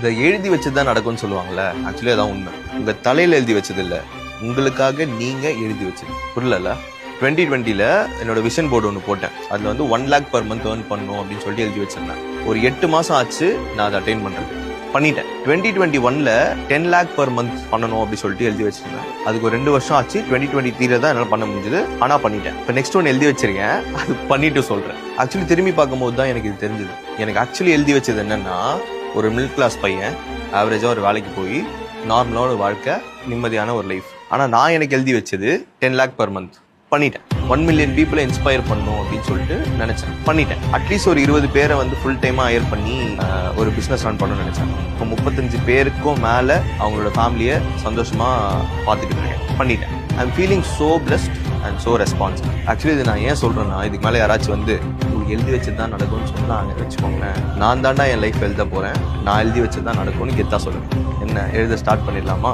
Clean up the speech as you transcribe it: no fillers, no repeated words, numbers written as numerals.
இதை எழுதி வச்சுதான் நடக்கும்னு சொல்லுவாங்கல்ல, ஆக்சுவலி அதான் உண்மை. உங்க தலையில எழுதி வச்சது இல்ல, உங்களுக்காக நீங்க எழுதி வச்சது. புரியல? 2020ல என்னோட விஷன் போர்டு ஒன்று போட்டேன். அதுல வந்து 1 lakh per month earn பண்ணணும் அப்படின்னு சொல்லிட்டு எழுதி வச்சிருந்தேன். ஒரு 8 மாசம் ஆச்சு நான் அதை அட்டைன் பண்றது. பண்ணிட்டேன். 2021ல 10 lakh per month பண்ணணும் அப்படின்னு சொல்லிட்டு எழுதி வச்சிருந்தேன். அதுக்கு ஒரு 2 வருஷம் ஆச்சு. 2023 தான் என்னால் பண்ண முடிஞ்சது. ஆனா பண்ணிட்டேன். இப்போ நெக்ஸ்ட் ஒன்று எழுதி வச்சிருக்கேன், அது பண்ணிட்டு சொல்றேன். ஆக்சுவலி திரும்பி பார்க்கும்போது தான் எனக்கு இது தெரிஞ்சது. எனக்கு ஆக்சுவலி எழுதி வச்சது என்னன்னா, ஒரு மிடில் கிளாஸ் பையன் ஆவரேஜா ஒரு வேலைக்கு போய் நார்மலான ஒரு வாழ்க்கை, நிம்மதியான ஒரு லைஃப். ஆனா நான் எனக்கு எழுதி வச்சது 10 lakh per month. பண்ணிட்டேன். 1 million people இன்ஸ்பயர் பண்ணணும் அப்படின்னு சொல்லிட்டு நினைச்சேன். பண்ணிட்டேன். அட்லீஸ்ட் ஒரு 20 பேரை வந்து ஃபுல் டைமா ஹையர் பண்ணி ஒரு பிசினஸ் ரன் பண்ணணும்னு நினைச்சேன். இப்போ 35 பேருக்கும் மேல அவங்களோட ஃபேமிலியை சந்தோஷமா பார்த்துக்கிட்டு இருக்கேன். பண்ணிட்டேன். I am feeling so blessed and so responsible. Actually இது நான் ஏன் சொல்றேன்னா, இதுக்கு மேலே யாராச்சும் வந்து உங்களுக்கு எழுதி வச்சது தான் நடக்கும்னு சொன்னாங்க வச்சுக்கோங்களேன், நான் தாண்டா என் லைஃப் எழுத போறேன், நான் எழுதி வச்சது தான் நடக்கும்னு கெத்தா சொல்லுவேன். என்ன எழுத ஸ்டார்ட் பண்ணிடலாமா?